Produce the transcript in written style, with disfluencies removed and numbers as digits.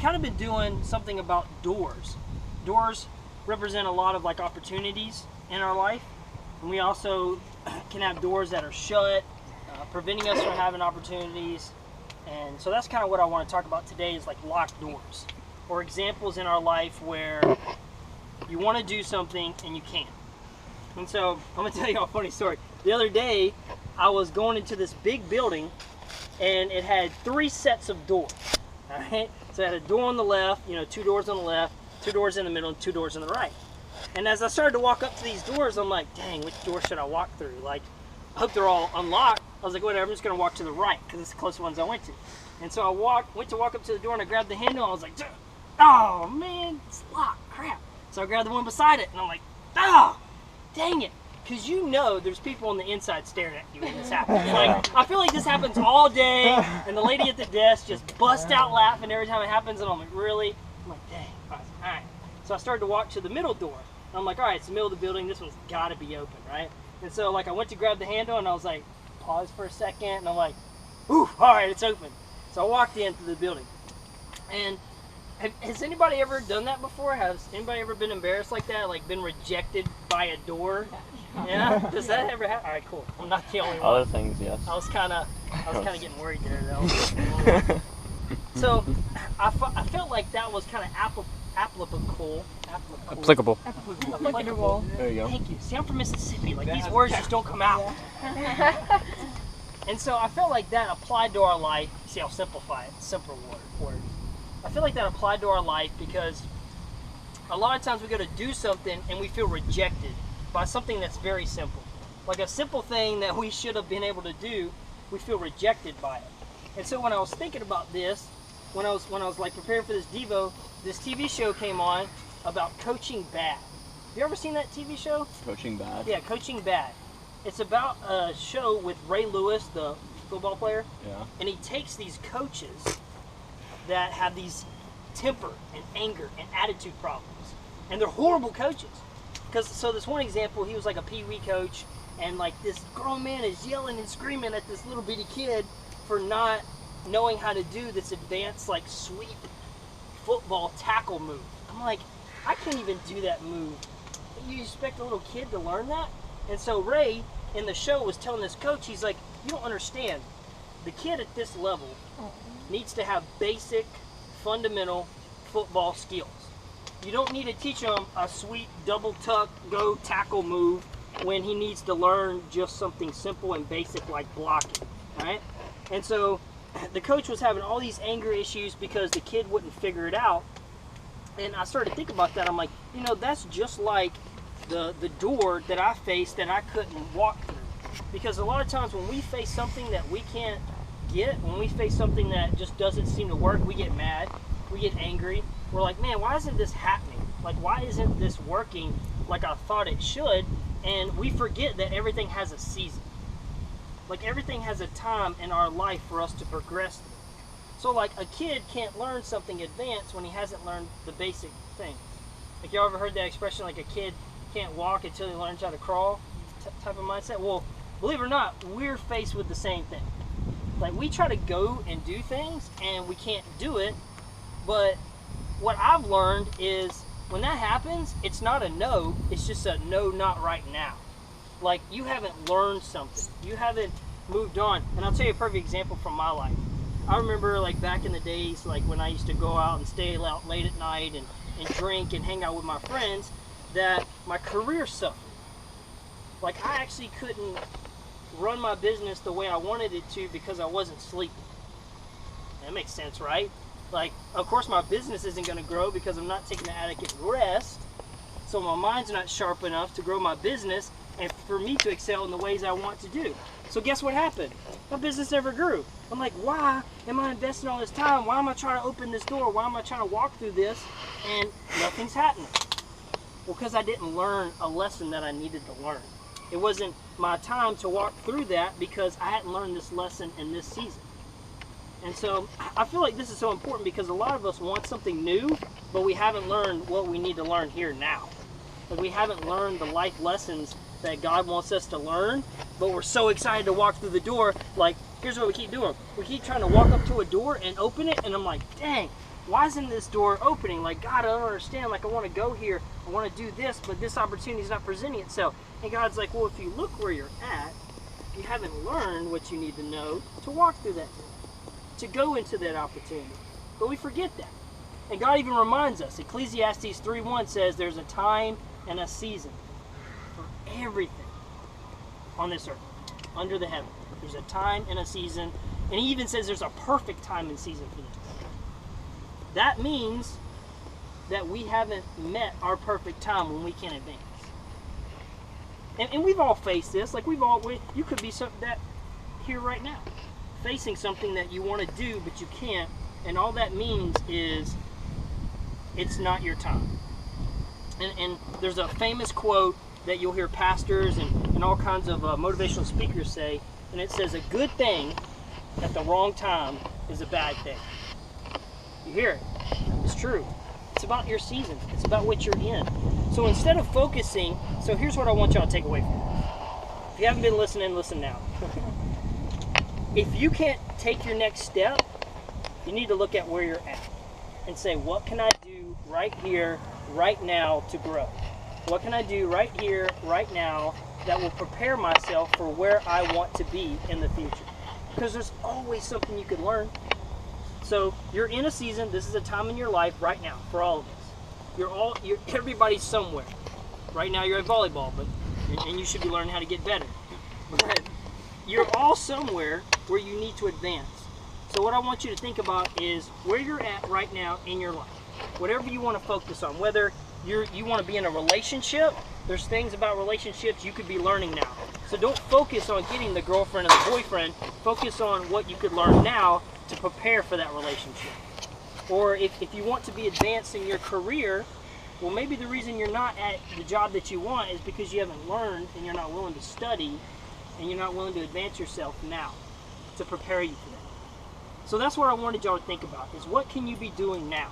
kind of been doing something about doors. Doors represent a lot of like opportunities in our life, and we also can have doors that are shut, preventing us from having opportunities. And so that's kind of what I want to talk about today, is like locked doors, or examples in our life where you want to do something and you can't. And so I'm going to tell you a funny story. The other day, I was going into this big building, and it had 3 sets of doors. All right? So it had a door on the left, 2 doors on the left, 2 doors in the middle, and 2 doors on the right. And as I started to walk up to these doors, I'm like, dang, which door should I walk through? Like, I hope they're all unlocked. I was like, whatever, I'm just going to walk to the right, because it's the closest ones I went to. And so I went to walk up to the door, and I grabbed the handle, and I was like, oh, man, it's locked, crap. So I grabbed the one beside it, and I'm like, oh, dang it. Because there's people on the inside staring at you when this happens. Like, I feel like this happens all day, and the lady at the desk just busts out laughing every time it happens, and I'm like, really? I'm like, dang. All right. So I started to walk to the middle door. And I'm like, all right, it's the middle of the building. This one's got to be open, right? And so, like, I went to grab the handle, and I was like, pause for a second, and I'm like, ooh, all right, it's open. So I walked into the building. And has anybody ever done that before? Has anybody ever been embarrassed like that? Like, been rejected by a door? Yeah? Does that ever happen? All right, cool. I'm not the only one. Other things, yes. I was kind of getting worried there, though. So I felt like that was kind of applicable. There you go. Thank you. See, I'm from Mississippi. Like, these words just don't come out. And so I felt like that applied to our life. See, I'll simplify it. Simple word. I feel like that applied to our life because a lot of times we go to do something and we feel rejected by something that's very simple. Like a simple thing that we should have been able to do, we feel rejected by it. And so when I was thinking about this, when I was like preparing for this Devo, this TV show came on about coaching bad. Have you ever seen that TV show? Coaching bad? Yeah, Coaching Bad. It's about a show with Ray Lewis, the football player. Yeah. And he takes these coaches that have these temper and anger and attitude problems. And they're horrible coaches. So this one example, he was like a pee-wee coach, and like this grown man is yelling and screaming at this little bitty kid for not knowing how to do this advanced like sweep football tackle move. I'm like, I can't even do that move. You expect a little kid to learn that? And so Ray in the show was telling this coach, he's like, you don't understand. The kid at this level needs to have basic, fundamental football skills. You don't need to teach him a sweet double tuck, go tackle move when he needs to learn just something simple and basic like blocking, right? And so the coach was having all these anger issues because the kid wouldn't figure it out. And I started to think about that. I'm like, that's just like the door that I faced that I couldn't walk through. Because a lot of times when we face something that we can't get, when we face something that just doesn't seem to work, we get mad, we get angry. We're like, man, why isn't this happening? Like, why isn't this working like I thought it should? And we forget that everything has a season. Like, everything has a time in our life for us to progress through. So, like, a kid can't learn something advanced when he hasn't learned the basic things. Like, y'all ever heard that expression, like a kid can't walk until he learns how to crawl type of mindset? Well, believe it or not, we're faced with the same thing. Like, we try to go and do things, and we can't do it, but what I've learned is when that happens, it's not a no, it's just a no, not right now. Like, you haven't learned something. You haven't moved on. And I'll tell you a perfect example from my life. I remember, like, back in the days, like, when I used to go out and stay out late at night and drink and hang out with my friends, that my career suffered. Like, I actually couldn't run my business the way I wanted it to because I wasn't sleeping. That makes sense, right? Like, of course my business isn't going to grow because I'm not taking the adequate rest. So my mind's not sharp enough to grow my business and for me to excel in the ways I want to do. So guess what happened? My business never grew. I'm like, why am I investing all this time? Why am I trying to open this door? Why am I trying to walk through this? And nothing's happening. Well, because I didn't learn a lesson that I needed to learn. It wasn't my time to walk through that because I hadn't learned this lesson in this season. And so I feel like this is so important because a lot of us want something new, but we haven't learned what we need to learn here now. Like, we haven't learned the life lessons that God wants us to learn, but we're so excited to walk through the door. Like, here's what we keep doing. We keep trying to walk up to a door and open it, and I'm like, dang, why isn't this door opening? Like, God, I don't understand. Like, I want to go here. I want to do this, but this opportunity is not presenting itself. And God's like, well, if you look where you're at, you haven't learned what you need to know to walk through that door, to go into that opportunity. But we forget that. And God even reminds us. Ecclesiastes 3:1 says there's a time and a season for everything on this earth, under the heaven. There's a time and a season. And he even says there's a perfect time and season for this. That means that we haven't met our perfect time when we can advance. And we've all faced this. Like you could be something that here right now, facing something that you want to do but you can't, and all that means is it's not your time. And there's a famous quote that you'll hear pastors and all kinds of motivational speakers say, and it says, a good thing at the wrong time is a bad thing. You hear it. It's true. It's about your season. It's about what you're in. So instead of focusing, so here's what I want y'all to take away from this. If you haven't been listening, listen now. If you can't take your next step, you need to look at where you're at and say, what can I do right here, right now to grow? What can I do right here, right now that will prepare myself for where I want to be in the future? Because there's always something you could learn. So you're in a season, this is a time in your life right now for all of us. Everybody's somewhere. Right now you're at volleyball, and you should be learning how to get better. But you're all somewhere where you need to advance. So what I want you to think about is where you're at right now in your life. Whatever you want to focus on, whether you want to be in a relationship, there's things about relationships you could be learning now. So don't focus on getting the girlfriend or the boyfriend. Focus on what you could learn now to prepare for that relationship. Or if you want to be advanced in your career, well, maybe the reason you're not at the job that you want is because you haven't learned and you're not willing to study and you're not willing to advance yourself now to prepare you for that. So that's what I wanted y'all to think about, is what can you be doing now?